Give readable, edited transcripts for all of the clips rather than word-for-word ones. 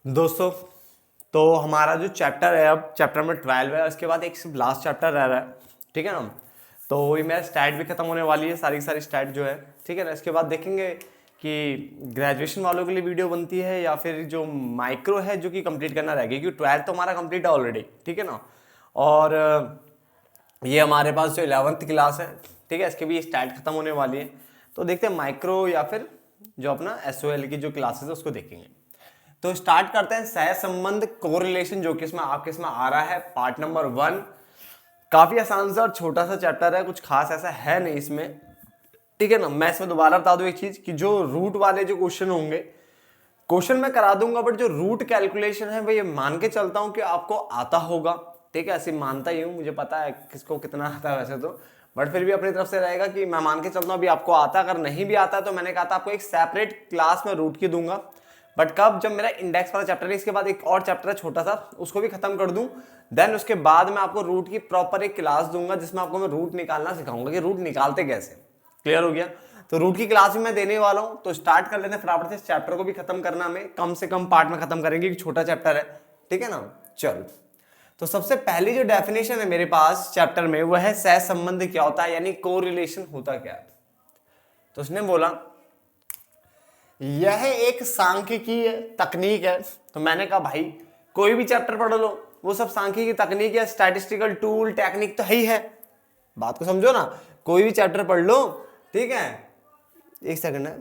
दोस्तों, तो हमारा जो चैप्टर है अब चैप्टर नंबर 12 है। उसके बाद एक सिर्फ लास्ट चैप्टर रह रहा है, ठीक है ना। तो ये मेरा स्टैट भी खत्म होने वाली है, सारी सारी स्टैट जो है, ठीक है ना। इसके बाद देखेंगे कि ग्रेजुएशन वालों के लिए वीडियो बनती है या फिर जो माइक्रो है जो कि कंप्लीट करना रहेगा, क्योंकि 12 तो हमारा कंप्लीट है ऑलरेडी, ठीक है ना। और ये हमारे पास जो 11th क्लास है, ठीक है, इसके भी स्टैट खत्म होने वाली है। तो देखते हैं माइक्रो या फिर जो अपना SOL की जो क्लासेस है उसको देखेंगे। तो स्टार्ट करते हैं सहसंबंध कोरिलेशन, जो कि इसमें आपके इसमें आ रहा है पार्ट नंबर 1। काफी आसान सा और छोटा सा चैप्टर है, कुछ खास ऐसा है नहीं इसमें, ठीक है ना। मैं इसमें दोबारा बता दूं एक चीज कि जो रूट वाले जो क्वेश्चन होंगे, क्वेश्चन मैं करा दूंगा, बट जो रूट कैलकुलेशन है वो ये मान के चलता हूं कि आपको आता होगा, ठीक है। ऐसे मानता ही हूं, मुझे पता है किसको कितना आता है वैसे तो, बट फिर भी अपनी तरफ से रहेगा कि मैं मान के चलता हूं अभी आपको आता। अगर नहीं भी आता तो मैंने कहा था आपको एक सेपरेट क्लास में रूट की दूंगा, बट कब, जब मेरा इंडेक्स वाला चैप्टर है, इसके बाद एक और चैप्टर है छोटा सा, उसको भी खत्म कर दूं, देन उसके बाद मैं आपको रूट की प्रॉपर एक क्लास दूंगा जिसमें आपको मैं रूट निकालना सिखाऊंगा कि रूट निकालते कैसे। क्लियर हो गया। तो रूट की क्लास भी मैं देने वाला हूं, तो स्टार्ट कर लेते हैं फटाफट से। इस चैप्टर को भी खत्म करना हमें कम से कम पार्ट में खत्म करेंगे क्योंकि छोटा चैप्टर है, ठीक है ना। चलो, तो सबसे पहली जो डेफिनेशन है मेरे पास चैप्टर में वो है सहसंबंध क्या होता है, यानी कोरिलेशन होता क्या है। तो उसने बोला यह एक सांख्यिकीय तकनीक है। तो मैंने कहा भाई कोई भी चैप्टर पढ़ लो, वो सब सांख्यिकीय तकनीक या स्टैटिस्टिकल टूल टेक्निक तो है ही है। बात को समझो ना, कोई भी चैप्टर पढ़ लो, ठीक है, एक सेकंड है,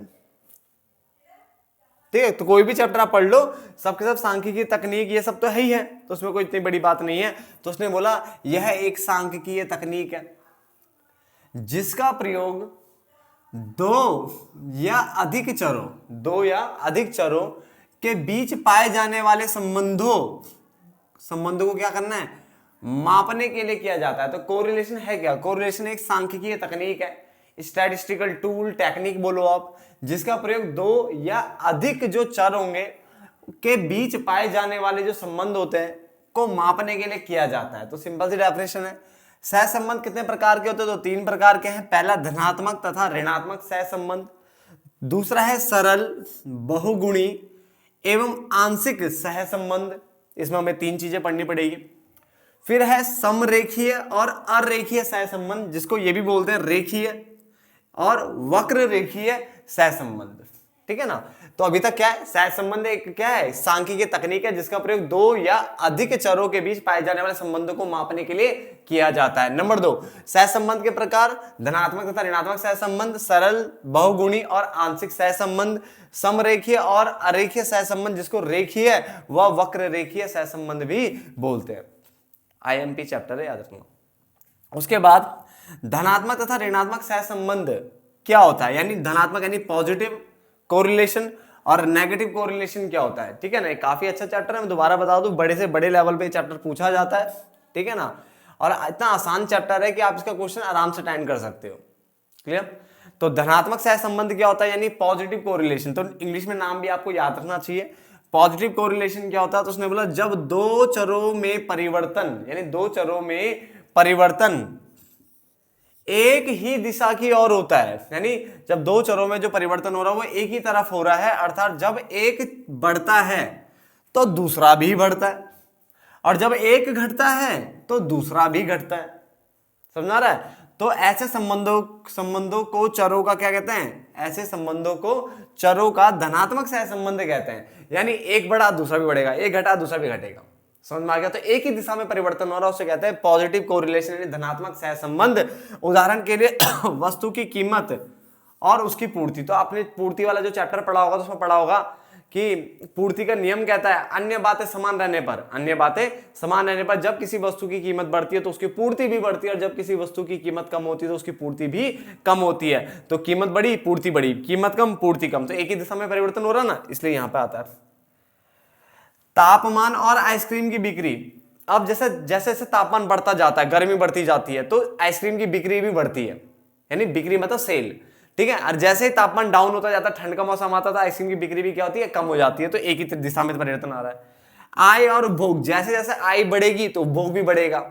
ठीक है, तो कोई भी चैप्टर आप पढ़ लो, सबके सब सांख्यिकीय तकनीक ये सब तो है ही है, तो उसमें कोई इतनी बड़ी बात नहीं है। तो उसने बोला यह एक सांख्यिकीय तकनीक है जिसका प्रयोग दो या अधिक चरों के बीच पाए जाने वाले संबंधों को क्या करना है, मापने के लिए किया जाता है। तो कोरिलेशन है क्या, कोरिलेशन एक सांख्यिकीय तकनीक है, स्टैटिस्टिकल टूल टेक्निक बोलो आप, जिसका प्रयोग दो या अधिक जो चर होंगे के बीच पाए जाने वाले जो संबंध होते हैं को मापने के लिए किया जाता है। तो सिंपल सी डेफिनेशन है। सहसंबंध कितने प्रकार के होते हैं, तो 3 प्रकार के हैं। पहला धनात्मक तथा ऋणात्मक सहसंबंध, दूसरा है सरल, बहुगुणी एवं आंशिक सहसंबंध। इसमें हमें 3 चीजें पढ़नी पड़ेगी। फिर है समरेखीय और अरेखीय सहसंबंध, जिसको ये भी बोलते हैं रेखीय और वक्र रेखीय सहसंबंध, ठीक है ना। तो अभी तक क्या है, सहसंबंध एक क्या है, सांख्यिकीय तकनीक है जिसका प्रयोग दो या अधिक चरों के बीच पाए जाने वाले संबंधों को मापने के लिए किया जाता है। नंबर 2, सहसंबंध के प्रकार धनात्मक तथा ऋणात्मक सहसंबंध, सरल, बहुगुणी और आंशिक सहसंबंध, समरेखीय और अरेखीय सहसंबंध, जिसको रेखीय व वक्र रेखीय सहसंबंध भी बोलते हैं। IMP चैप्टर है, याद रखना। उसके बाद धनात्मक तथा ऋणात्मक सहसंबंध क्या होता है, यानी धनात्मक यानी पॉजिटिव कोरिलेशन और नेगेटिव कोरिलेशन क्या होता है, ठीक है ना। काफी अच्छा चैप्टर है, मैं दोबारा बता दूं, बड़े से बड़े लेवल पे चैप्टर पूछा जाता है, ठीक है ना। और इतना आसान चैप्टर है कि आप इसका क्वेश्चन आराम से अटेंड कर सकते हो। क्लियर। तो धनात्मक सहसंबंध क्या होता है, यानी पॉजिटिव कोरिलेशन। तो इंग्लिश में नाम भी आपको याद रखना चाहिए। पॉजिटिव कोरिलेशन क्या होता है, तो उसने बोला जब दो चरों में परिवर्तन, यानी दो चरों में परिवर्तन एक ही दिशा की ओर होता है, यानी जब दो चरों में जो परिवर्तन हो रहा है वो एक ही तरफ हो रहा है, अर्थात जब एक बढ़ता है तो दूसरा भी बढ़ता है, और जब एक घटता है तो दूसरा भी घटता है। समझ रहा है। तो ऐसे संबंधों को चरों का क्या कहते हैं, ऐसे संबंधों को चरों का धनात्मक सहसंबंध कहते हैं। यानी एक बढ़ा दूसरा भी बढ़ेगा, एक घटा दूसरा भी घटेगा। समझ में आ गया। तो एक ही दिशा में परिवर्तन हो रहा है उसे कहते हैं पॉजिटिव कोरिलेशन, यानी धनात्मक सहसंबंध। उदाहरण के लिए वस्तु की कीमत और उसकी पूर्ति। तो आपने पूर्ति वाला जो चैप्टर पढ़ा होगा तो उसमें पढ़ा होगा कि पूर्ति का नियम कहता है अन्य बातें समान रहने पर जब किसी वस्तु की कीमत बढ़ती है तो उसकी पूर्ति भी बढ़ती है, और जब किसी वस्तु की कीमत कम होती है तो उसकी पूर्ति भी कम होती है। तो कीमत बढ़ी पूर्ति बढ़ी, कीमत कम पूर्ति कम, तो एक ही दिशा में परिवर्तन हो रहा ना, इसलिए यहां पर आता है। तापमान और आइसक्रीम की बिक्री। अब जैसे जैसे तापमान बढ़ता जाता है, गर्मी बढ़ती जाती है, तो आइसक्रीम की बिक्री भी बढ़ती है, यानी बिक्री मतलब सेल, ठीक है। और जैसे ही तापमान डाउन होता जाता है, ठंड का मौसम आता था, आइसक्रीम की बिक्री भी क्या होती है, कम हो जाती है। तो एक ही दिशा में परिवर्तन आ रहा है। आय और भोग, जैसे जैसे आय बढ़ेगी तो भोग भी बढ़ेगा,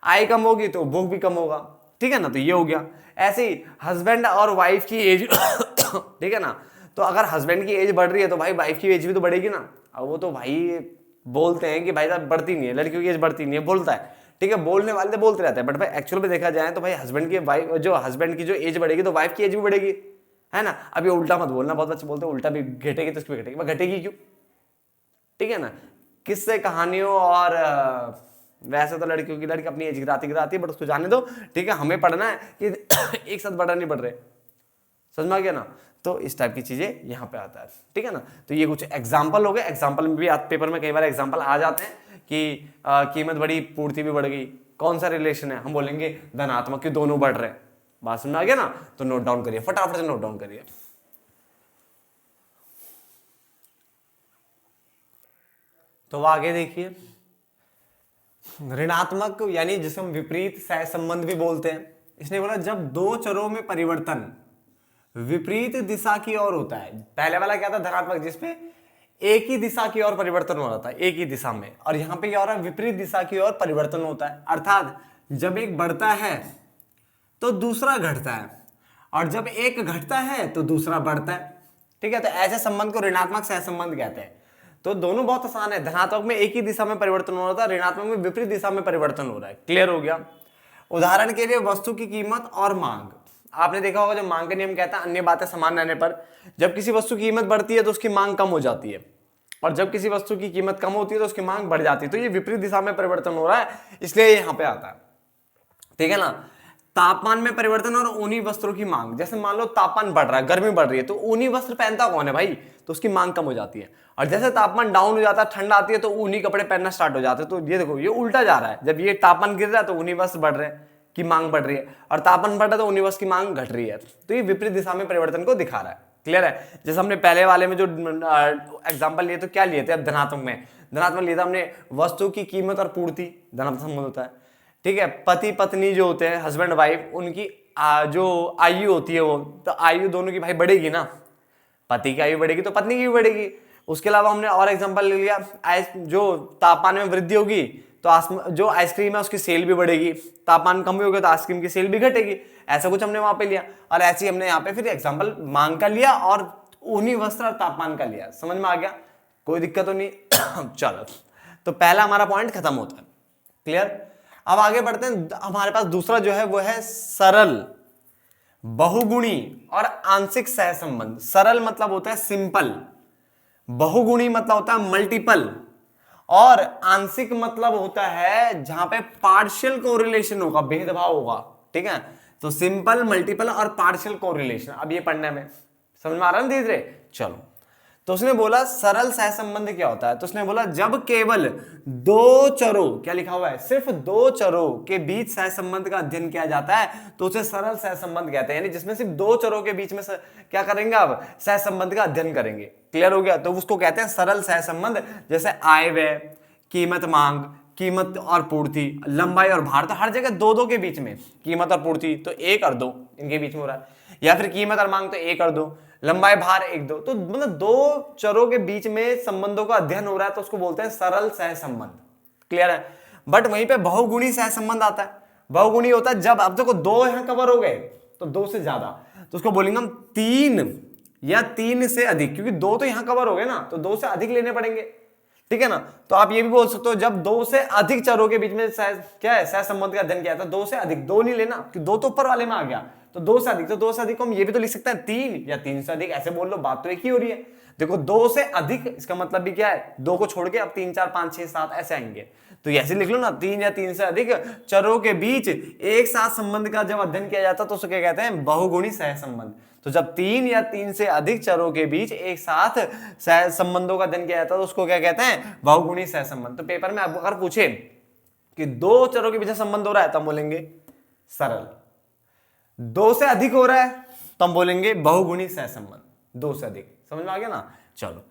आय कम होगी तो भोग भी कम होगा, ठीक है ना। तो ये हो गया। ऐसे ही हस्बैंड और वाइफ की एज ठीक है ना, तो अगर हस्बैंड की एज बढ़ रही है तो भाई वाइफ की एज भी तो बढ़ेगी ना। अब वो तो भाई बोलते हैं कि भाई साहब बढ़ती नहीं है, लड़कियों की एज बढ़ती नहीं है, बोलता है, ठीक है, बोलने वाले तो बोलते रहते हैं, बट भाई एक्चुअल में देखा जाए तो भाई हस्बैंड की वाइफ जो हस्बैंड की जो एज बढ़ेगी तो वाइफ की एज भी बढ़ेगी, है ना। अब ये उल्टा मत बोलना, बहुत बच्चे बोलते हैं उल्टा भी घटेगी तो उसकी भी घटेगी, वह घटेगी क्यों, ठीक है ना। किससे कहानियों और वैसे तो लड़कियों की लड़की अपनी एज गिराती गिराती है, बट उसको जाने दो, ठीक है, हमें पढ़ना है कि एक साथ बढ़ा नहीं बढ़ रहे, समझ में आ गया ना। तो इस टाइप की चीजें यहाँ पे आता है, ठीक है ना। तो ये कुछ एग्जाम्पल हो गए, एग्जाम्पल में भी पेपर में कई बार एग्जाम्पल आ जाते हैं कि कीमत बढ़ी पूर्ति भी बढ़ गई, कौन सा रिलेशन है, हम बोलेंगे धनात्मक की दोनों बढ़ रहे हैं, बात समझ में आ गया ना। तो नोट डाउन करिए, फटाफट से नोट डाउन करिए। तो आगे देखिए, ऋणात्मक यानी जिसे हम विपरीत सहसंबंध भी बोलते हैं। इसने बोला जब दो चरों में परिवर्तन विपरीत दिशा की ओर होता है। पहले वाला क्या था, धनात्मक, जिसमें एक ही दिशा की ओर परिवर्तन हो रहा था, एक ही दिशा में, और यहां पे क्या हो रहा है, विपरीत दिशा की ओर परिवर्तन होता है। अर्थात जब एक बढ़ता है तो दूसरा घटता है, और जब एक घटता है तो दूसरा बढ़ता है, ठीक है। तो ऐसे संबंध को ऋणात्मक सहसंबंध कहते हैं। तो दोनों बहुत आसान है, धनात्मक में एक ही दिशा में परिवर्तन हो रहा था, ऋणात्मक में विपरीत दिशा में परिवर्तन हो रहा है। क्लियर हो गया। उदाहरण के लिए वस्तु की कीमत और मांग। आपने देखा होगा जब मांग का नियम कहता है अन्य बातें समान रहने पर, जब किसी वस्तु की कीमत बढ़ती है तो उसकी मांग कम हो जाती है, और जब किसी वस्तु की कीमत कम होती है तो उसकी मांग बढ़ जाती है। तो ये विपरीत दिशा में परिवर्तन हो रहा है, इसलिए यहां पे आता है, ठीक है ना। तापमान में परिवर्तन और ऊनी वस्त्रों की मांग, जैसे मान लो तापमान बढ़ रहा है, गर्मी बढ़ रही है, तो ऊनी वस्त्र पहनता कौन है भाई, तो उसकी मांग कम हो जाती है। और जैसे तापमान डाउन हो जाता है, ठंड आती है, तो ऊनी कपड़े पहनना स्टार्ट हो जाते हैं। तो ये देखो ये उल्टा जा रहा है, जब ये तापमान गिर रहा है तो ऊनी वस्त्र बढ़ रहे हैं की मांग बढ़ रही है, और तापमान बढ़ रहा है तो ऊनी वस्त्र की मांग घट रही है। तो ये विपरीत दिशा में परिवर्तन को दिखा रहा है। क्लियर है। जैसे हमने पहले वाले में जो एग्जाम्पल लिए तो क्या लिए थे, अब धनात्मक में, धनात्मक लिया था हमने वस्तु की कीमत और पूर्ति, धनात्मक संबंध होता है, ठीक है। पति पत्नी जो होते हैं, हस्बैंड वाइफ, उनकी जो आयु होती है वो, तो आयु दोनों की भाई बढ़ेगी ना, पति की आयु बढ़ेगी तो पत्नी की भी बढ़ेगी। उसके अलावा हमने और एग्जांपल ले लिया, जो तापमान में वृद्धि होगी तो जो आइसक्रीम है उसकी सेल भी बढ़ेगी, तापमान कम होगा तो आइसक्रीम की सेल भी घटेगी। ऐसा कुछ हमने वहां पे लिया, और ऐसे ही हमने यहाँ पे फिर एग्जांपल मांग का लिया और ऊनी वस्त्र और तापमान का लिया। समझ में आ गया, कोई दिक्कत तो नहीं। चलो, तो पहला हमारा पॉइंट खत्म होता है। क्लियर। अब आगे बढ़ते हैं, हमारे पास दूसरा जो है वो है सरल, बहुगुणी और आंशिक सहसंबंध। सरल मतलब होता है सिंपल, बहुगुणी मतलब होता है मल्टीपल, और आंशिक मतलब होता है जहां पे पार्शियल कोरिलेशन होगा, भेदभाव होगा, ठीक है। तो सिंपल, मल्टीपल और पार्शियल कोरिलेशन, अब ये पढ़ने में समझ में आ रहा है धीरे धीरे। चलो, तो उसने बोला सरल सहसंबंध क्या होता है, तो उसने बोला जब केवल दो चरों, क्या लिखा हुआ है, सिर्फ दो चरों के बीच सहसंबंध का अध्ययन किया जाता है तो उसे सरल सहसंबंध कहते हैं। यानी जिसमें सिर्फ दो चरों के बीच में क्या करेंगे, अब सहसंबंध का अध्ययन करेंगे। क्लियर हो गया। तो उसको कहते हैं सरल सहसंबंध। जैसे आय व्यय, कीमत मांग, कीमत और पूर्ति, लंबाई और भार, तो हर जगह दो दो के बीच में, कीमत और पूर्ति तो एक और दो इनके बीच में हो रहा है, या फिर कीमत और मांग तो एक और दो, लंबाई भार एक दो, तो मतलब दो चरों के बीच में संबंधों का अध्ययन हो रहा है तो उसको बोलते हैं सरल सहसंबंध। क्लियर है। बट वहीं पे बहुगुणी सहसंबंध आता है। बहुगुणी होता है जब, अब देखो दो यहां कवर हो गए तो दो से ज्यादा, तो उसको बोलेंगे हम तीन या तीन से अधिक, क्योंकि दो तो यहां कवर हो गए ना, तो दो से अधिक लेने पड़ेंगे, ठीक है ना। तो आप ये भी बोल सकते हो जब दो से अधिक चरों के बीच में क्या है, सहसंबंध का अध्ययन किया था, दो से अधिक, दो नहीं लेना कि दो तो ऊपर वाले में आ गया, तो दो से अधिक, तो दो से अधिक को हम ये भी तो लिख सकते हैं तीन या तीन से अधिक, ऐसे बोल लो, बात तो एक ही हो रही है। देखो दो से अधिक, इसका मतलब भी क्या है, दो को छोड़ के अब 3 4 5 6 7 ऐसे आएंगे, तो ऐसे लिख लो ना, तीन या तीन से अधिक चरों के बीच एक साथ संबंध का जब अध्ययन किया जाता है तो उसे क्या कहते हैं, बहुगुणी सहसंबंध। तो जब तीन या तीन से अधिक चरों के बीच एक साथ संबंधों का अध्ययन किया जाता है तो उसको क्या कहते हैं, बहुगुणी सहसंबंध। तो पेपर में अगर पूछे कि दो चरों के बीच संबंध हो रहा है तो हम बोलेंगे सरल, दो से अधिक हो रहा है तो हम बोलेंगे बहुगुणी सहसंबंध, दो से अधिक। समझ में आ गया ना। चलो,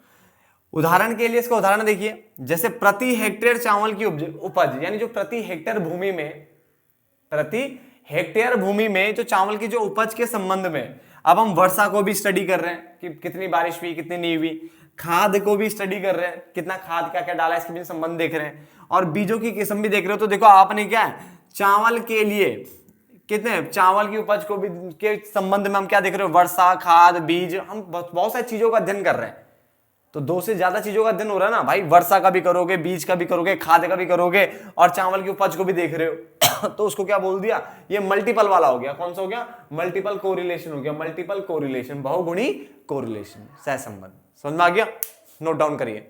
उदाहरण के लिए इसका उदाहरण देखिए, जैसे प्रति हेक्टेयर चावल की उपज, यानी जो प्रति हेक्टेयर भूमि में, प्रति हेक्टेयर भूमि में जो चावल की जो उपज के संबंध में, अब हम वर्षा को भी स्टडी कर रहे हैं कि कितनी बारिश हुई कितनी नहीं हुई, खाद को भी स्टडी कर रहे हैं, कितना खाद क्या क्या डाला, इसके भी संबंध देख रहे हैं, और बीजों की किस्म भी देख रहे हो। तो देखो आपने क्या है, चावल के लिए कितने चावल की उपज को भी के संबंध में हम क्या देख रहे हो, वर्षा, खाद, बीज, हम बहुत सारी चीजों का अध्ययन कर रहे हैं। तो 2 से ज्यादा चीजों का अध्ययन हो रहा है ना भाई, वर्षा का भी करोगे, बीज का भी करोगे, खाद का भी करोगे और चावल की उपज को भी देख रहे हो तो उसको क्या बोल दिया, ये मल्टीपल वाला हो गया। कौन सा हो गया, मल्टीपल कोरिलेशन हो गया, मल्टीपल कोरिलेशन, बहुगुणी कोरिलेशन, सहसंबंध। समझ में आ गया, नोट डाउन करिए।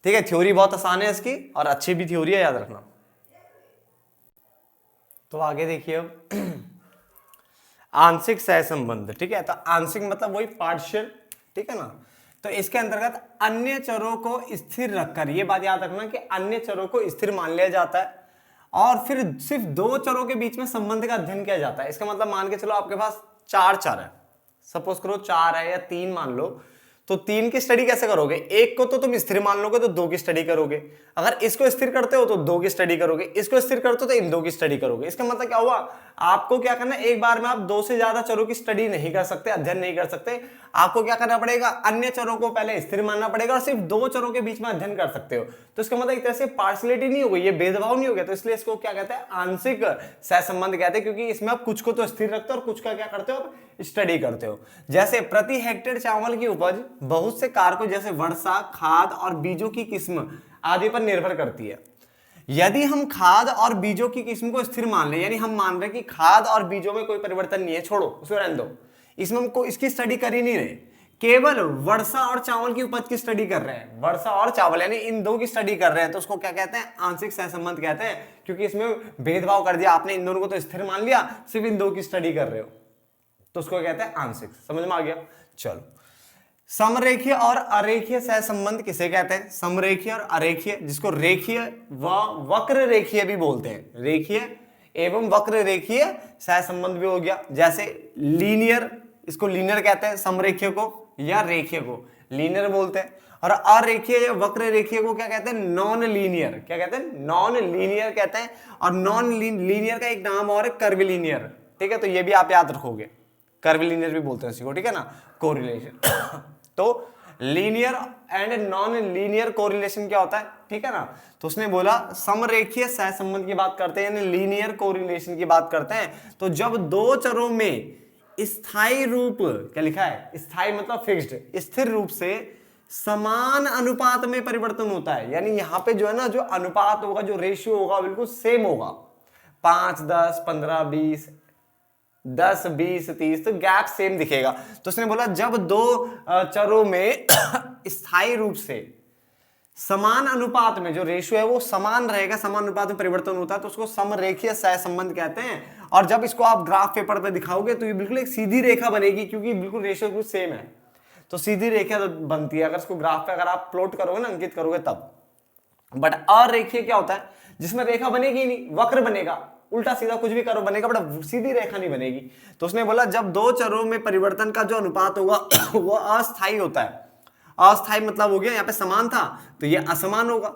ठीक है, थ्योरी बहुत आसान है इसकी और अच्छी भी थ्योरी है, याद रखना। तो आगे देखिए अब आंशिक सहसंबंध। ठीक है, तो आंशिक मतलब वही पार्शियल, ठीक है ना। तो इसके अंतर्गत अन्य चरों को स्थिर रखकर, ये बात याद रखना कि अन्य चरों को स्थिर मान लिया जाता है और फिर सिर्फ 2 चरों के बीच में संबंध का अध्ययन किया जाता है। इसका मतलब मान के चलो आपके पास 4 चर है, सपोज करो 4 है या 3 मान लो, तो 3 की स्टडी कैसे करोगे, एक को तो तुम स्थिर मान लोगे तो 2 की स्टडी करोगे, अगर इसको स्थिर करते हो तो 2 की स्टडी करोगे, इसको स्थिर करते हो तो इन 2 की स्टडी करोगे। इसका मतलब क्या हुआ, आपको क्या करना है, एक बार में आप 2 से ज्यादा चरों की स्टडी नहीं कर सकते, अध्ययन नहीं कर सकते। आपको क्या करना पड़ेगा, अन्य चरों को पहले स्थिर मानना पड़ेगा और सिर्फ 2 चरों के बीच में अध्ययन कर सकते हो। तो इसका मतलब एक तरह से पार्शियलिटी नहीं हो गई, ये भेदभाव नहीं हो गया। तो इसलिए इसको क्या कहते हैं, आंशिक सहसंबंध कहते हैं, क्योंकि इसमें आप कुछ को तो स्थिर रखते हो और कुछ का क्या करते हो, स्टडी करते हो। जैसे प्रति हेक्टेयर चावल की उपज बहुत से कारकों जैसे वर्षा, खाद और बीजों की किस्म आदि पर निर्भर करती है। यदि हम खाद और बीजों की किस्म को स्थिर मान ले, यानी हम मान रहे कि खाद और बीजों में कोई परिवर्तन नहीं है, छोड़ो उसको रहने दो, इसमें हमको इसकी स्टडी कर ही नहीं रहे, केवल वर्षा और चावल की उपज की स्टडी कर रहे हैं, वर्षा और चावल यानी इन 2 की स्टडी कर रहे हैं, तो उसको क्या कहते हैं, आंशिक सहसंबंध कहते हैं। क्योंकि इसमें भेदभाव कर दिया आपने, इन दोनों को तो स्थिर मान लिया, सिर्फ इन 2 की स्टडी कर रहे हो, तो उसको कहते हैं आंशिक। समझ में आ गया। चलो, समरेखीय और अरेखीय सहसंबंध किसे कहते हैं, समरेखीय और अरेखीय, जिसको रेखीय व वक्र रेखीय भी बोलते हैं, रेखीय एवं वक्र रेखीय सहसंबंध भी हो गया। जैसे लीनियर, इसको लीनियर कहते हैं, समरेखीय को या रेखीय को लीनियर बोलते हैं, और अरेखीय या वक्र रेखीय को क्या कहते हैं, नॉन लीनियर। क्या कहते हैं, नॉन लीनियर कहते हैं। और नॉन लीनियर का एक नाम और है कर्विलीनियर। ठीक है, तो ये भी आप याद रखोगे, कर्विलीनियर भी बोलते हैं इसको, ठीक है ना, कोरिलेशन। तो linear and non linear correlation क्या होता है, ठीक है ना। तो उसने बोला समरेखीय सहसंबंध की बात करते हैं, यानी लीनियर कोरिलेशन की बात करते हैं, तो जब 2 चरों में स्थायी रूप, क्या लिखा है, स्थायी मतलब फिक्स्ड, स्थिर रूप से समान अनुपात में परिवर्तन होता है। यानी यहां पे जो है ना, जो अनुपात होगा, जो रेशियो होगा, बिल्कुल सेम होगा, 5, 10, 15, 20, 10, 20, 30, तो गैप सेम दिखेगा। तो उसने बोला जब 2 चरों में स्थायी रूप से समान अनुपात में, जो रेशियो है वो समान रहेगा, समान अनुपात में परिवर्तन होता है, तो उसको समरेखीय सहसंबंध कहते हैं। और जब इसको आप ग्राफ पेपर पे दिखाओगे तो ये बिल्कुल एक सीधी रेखा बनेगी, क्योंकि बिल्कुल रेशियो बिल्कुल सेम है, तो सीधी रेखा तो बनती है। अगर इसको ग्राफ पे अगर आप प्लॉट करोगे ना, अंकित करोगे तब। बट अरेखीय क्या होता है, जिसमें रेखा बनेगी ही नहीं, वक्र बनेगा, उल्टा सीधा कुछ भी करो बनेगा, बट सीधी रेखा नहीं बनेगी। तो उसने बोला जब 2 चरों में परिवर्तन का जो अनुपात होगा वो अस्थायी होता है। अस्थायी मतलब हो गया, यहाँ पे समान था तो ये असमान होगा।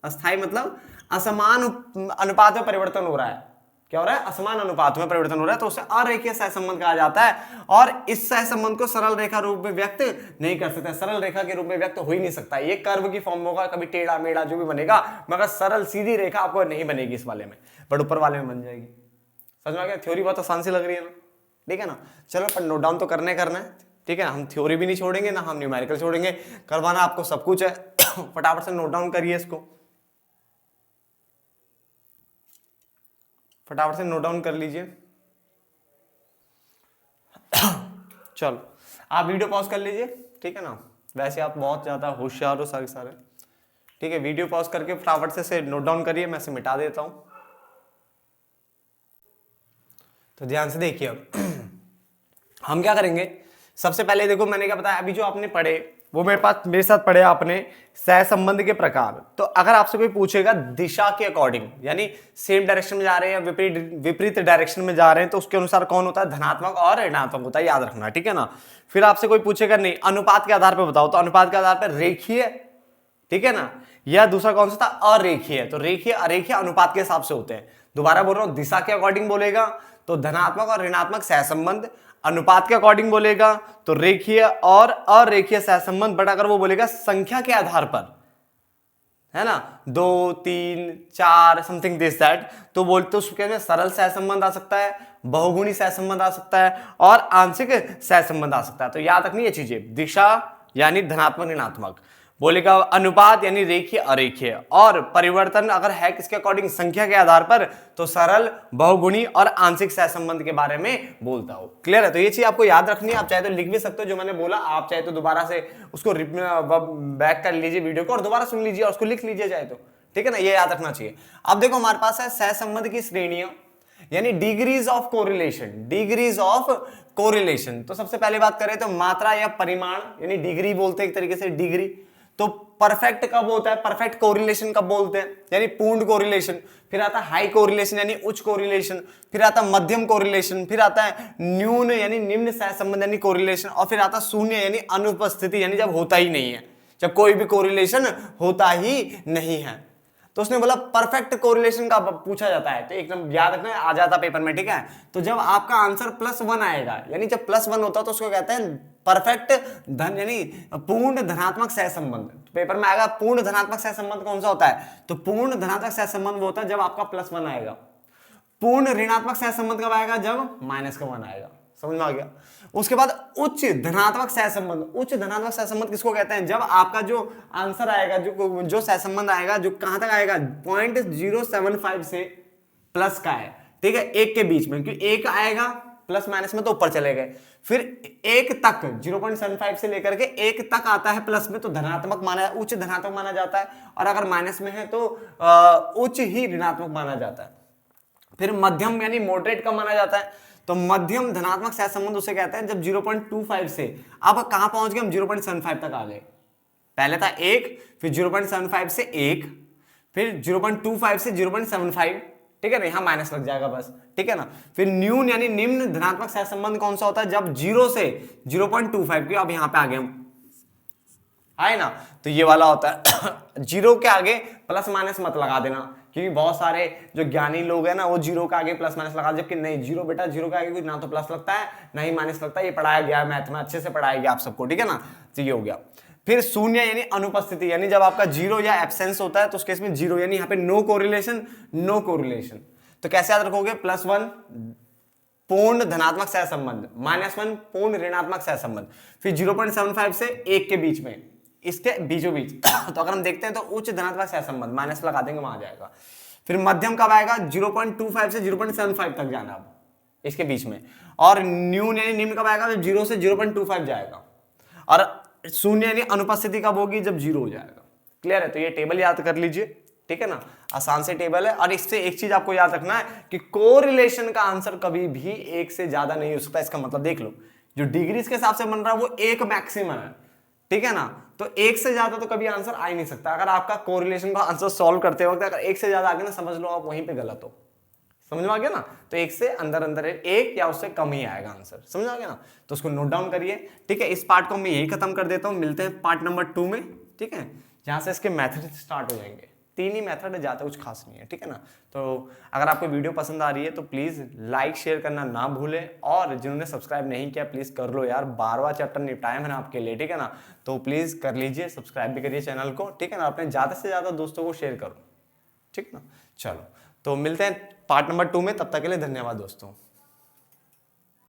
अस्थायी मतलब असमान अनुपात में परिवर्तन हो रहा है। क्या हो रहा है, असमान अनुपात में परिवर्तन हो रहा है, तो उसे अरेखीय सहसंबंध कहा जाता है। और इस सहसंबंध को सरल रेखा रूप में व्यक्त नहीं कर सकते, सरल रेखा के रूप में व्यक्त हो ही नहीं सकता। ये कर्व की फॉर्म होगा, कभी टेढ़ा मेढ़ा जो भी बनेगा, मगर सरल सीधी रेखा आपको नहीं बनेगी इस वाले में, बट ऊपर वाले में बन जाएगी। समझ में आ गया, थ्योरी बहुत आसान सी लग रही है ना, ठीक है ना। चलो पर नोट डाउन तो करना है, ठीक है ना। हम थ्योरी भी नहीं छोड़ेंगे ना हम न्यूमेरिकल छोड़ेंगे, करवाना आपको सब कुछ है। फटाफट से नोट डाउन करिए इसको, फटाफट से नोट डाउन कर लीजिए। चलो आप वीडियो पॉज कर लीजिए, ठीक है ना। वैसे आप बहुत ज्यादा होशियार हो सारे, ठीक है। वीडियो पॉज करके फटाफट से नोट डाउन करिए, मैं इसे मिटा देता हूं। तो ध्यान से देखिए, अब हम क्या करेंगे, सबसे पहले देखो मैंने क्या बताया, अभी जो आपने पढ़े वो मेरे साथ पढ़े आपने सहसंबंध के प्रकार। तो अगर आपसे कोई पूछेगा दिशा के अकॉर्डिंग, यानी सेम डायरेक्शन में जा रहे हैं या विपरीत डायरेक्शन में जा रहे हैं, तो उसके अनुसार कौन होता है, धनात्मक और ऋणात्मक होता है, याद रखना, ठीक है ना। फिर आपसे कोई पूछेगा नहीं अनुपात के आधार पर बताओ, तो अनुपात के आधार पर रेखीय, ठीक है ना, या दूसरा कौन सा था, अरेखीय। तो रेखीय अरेखीय अनुपात के हिसाब से होते हैं। दोबारा बोल रहा हूं, दिशा के अकॉर्डिंग बोलेगा तो धनात्मक और ऋणात्मक सहसंबंध, अनुपात के अकॉर्डिंग बोलेगा तो रेखीय और अरेखीय सहसंबंध, बट अगर वो बोलेगा संख्या के आधार पर, है ना, 2, 3, 4 समथिंग दिस दैट, तो बोलते उसके में सरल सहसंबंध आ सकता है, बहुगुणी सहसंबंध आ सकता है और आंशिक सहसंबंध आ सकता है। तो याद रखनी ये चीजें, दिशा यानी धनात्मक ऋणात्मक, बोलेगा अनुपात यानी रेखीय अरेखीय, और परिवर्तन अगर है किसके अकॉर्डिंग, संख्या के आधार पर, तो सरल, बहुगुणी और आंशिक सहसंबंध के बारे में बोलता हो। क्लियर है? तो ये चीज आपको याद रखनी है। आप चाहे तो लिख भी सकते हो जो मैंने बोला, आप चाहे तो दोबारा से उसको बैक कर लीजिए वीडियो को और दोबारा सुन लीजिए और उसको लिख लीजिए चाहे तो, ठीक है ना, ये याद रखना चाहिए। अब देखो हमारे पास है सहसंबंध की श्रेणियां यानी degrees of correlation, degrees of correlation. तो सबसे पहले बात करें तो मात्रा या परिमाण यानी डिग्री बोलते हैं एक तरीके से, डिग्री। तो परफेक्ट कब होता है, परफेक्ट कोरिलेशन कब बोलते हैं, यानी पूर्ण कोरिलेशन। फिर आता है हाई कोरिलेशन यानी उच्च कोरिलेशन, फिर आता है मध्यम कोरिलेशन, फिर आता है न्यून यानी निम्न सहसंबंध यानी कोरिलेशन, और फिर आता है शून्य यानी अनुपस्थिति यानी जब होता ही नहीं है, जब कोई भी कोरिलेशन होता ही नहीं है। तो उसने बोला परफेक्ट कोरिलेशन का पूछा जाता है, तो एकदम याद रखना, आ जाता पेपर में, ठीक है। तो जब आपका आंसर +1 आएगा, यानी जब +1 होता है तो उसको कहते हैं परफेक्ट धन यानी पूर्ण धनात्मक सहसंबंध। पेपर में आएगा पूर्ण धनात्मक सहसंबंध कौन सा होता है, तो पूर्ण धनात्मक सहसंबंध वो होता है जब आपका +1 आएगा। पूर्ण ऋणात्मक सहसंबंध कब आएगा, जब -1 आएगा। समझ में आ गया? उसके बाद उच्च धनात्मक सहसंबंध, उच्च धनात्मक सहसंबंध किसको कहते हैं, जब आपका जो आंसर आएगा, जो सहसंबंध आएगा, जो कहां तक आएगा, 0.075 से प्लस का है, ठीक है, 1 के बीच में, क्योंकि 1 आएगा प्लस माइनस में तो ऊपर चले गए, फिर 1 तक 0.75 से लेकर के 1 तक आता है प्लस में तो धनात्मक माना, उच्च धनात्मक माना जाता है, और अगर माइनस में है तो उच्च ही ऋणात्मक माना जाता है। फिर मध्यम यानी मॉडरेट का माना जाता है, तो मध्यम धनात्मक सहसंबंध उसे कहते हैं जब 0.25 से, अब कहां पहुंच गए हम, 0.75 तक आ गए। पहले था 1, फिर 0.75 से 1, फिर 0.25 से 0.75, ठीक है ना, यहां माइनस लग जाएगा बस, ठीक है ना। फिर न्यून यानी निम्न धनात्मक सहसंबंध कौन सा होता है, जब 0 से 0.25 की, अब यहां पे आ गए हम, है ना, तो ये वाला होता है। 0 के आगे प्लस माइनस मत लगा देना, क्योंकि बहुत सारे जो ज्ञानी लोग हैं ना, वो 0 के आगे प्लस माइनस लगा, जबकि नहीं, 0 बेटा, 0 के आगे कुछ ना तो प्लस लगता है ना ही माइनस लगता है, ये पढ़ाया गया है मैथ में, अच्छे से पढ़ाया गया आप सबको, ठीक है ना। तो ये हो गया। फिर शून्य यानी अनुपस्थिति, यानी जब आपका 0 या एब्सेंस होता है तो उस केस में 0 यानी यहाँ पे नो कोरिलेशन, नो कोरिलेशन। तो कैसे याद रखोगे, +1 पूर्ण धनात्मक सहसंबंध, -1 पूर्ण ऋणात्मक सहसंबंध, फिर 0.75 से 1 के बीच में, इसके बीचों बीच। तो अगर हम देखते हैं तो उच्च धनात्मक सहसंबंध, माइनस लगा देंगे वहां जाएगा। फिर मध्यम कब आएगा, 0.25 से 0.75 तक जाना, अब इसके बीच में। और न्यून यानी निम्न कब आएगा, जब 0 से 0.25 जाएगा। और शून्य यानी अनुपस्थिति कब होगी, जब 0 हो जाएगा। क्लियर है? तो ये टेबल याद कर लीजिए, ठीक है ना, आसान से टेबल है। और इससे एक चीज आपको याद रखना है कि कोरिलेशन का आंसर कभी भी 1 से ज्यादा नहीं हो सकता। इसका मतलब देख लो, जो डिग्रीज के हिसाब से बन रहा है वो 1 मैक्सिमम है, ठीक है ना। तो 1 से ज्यादा तो कभी आंसर आ ही नहीं सकता। अगर आपका कोरिलेशन का आंसर सॉल्व करते वक्त अगर 1 से ज्यादा आ गया ना, समझ लो आप वहीं पे गलत हो। समझ में आ गया ना? तो 1 से अंदर अंदर 1 या उससे कम ही आएगा आंसर। समझ आ गया ना? तो उसको नोट डाउन करिए, ठीक है। इस पार्ट को मैं यही खत्म कर देता हूँ, मिलते हैं पार्ट नंबर 2 में, ठीक है, जहां से इसके मेथड स्टार्ट हो जाएंगे। 3 ही मेथड है, ज्यादा कुछ खास नहीं है, ठीक है ना। तो अगर आपको वीडियो पसंद आ रही है तो प्लीज लाइक शेयर करना ना भूलें, और जिन्होंने सब्सक्राइब नहीं किया प्लीज कर लो यार, 12वां चैप्टर निपटाया मैंने आपके लिए, ठीक है ना। तो प्लीज कर लीजिए, सब्सक्राइब भी करिए चैनल को, ठीक है ना, अपने ज्यादा से ज्यादा दोस्तों को शेयर करो, ठीक ना। चलो तो मिलते हैं पार्ट नंबर 2 में, तब तक के लिए धन्यवाद दोस्तों।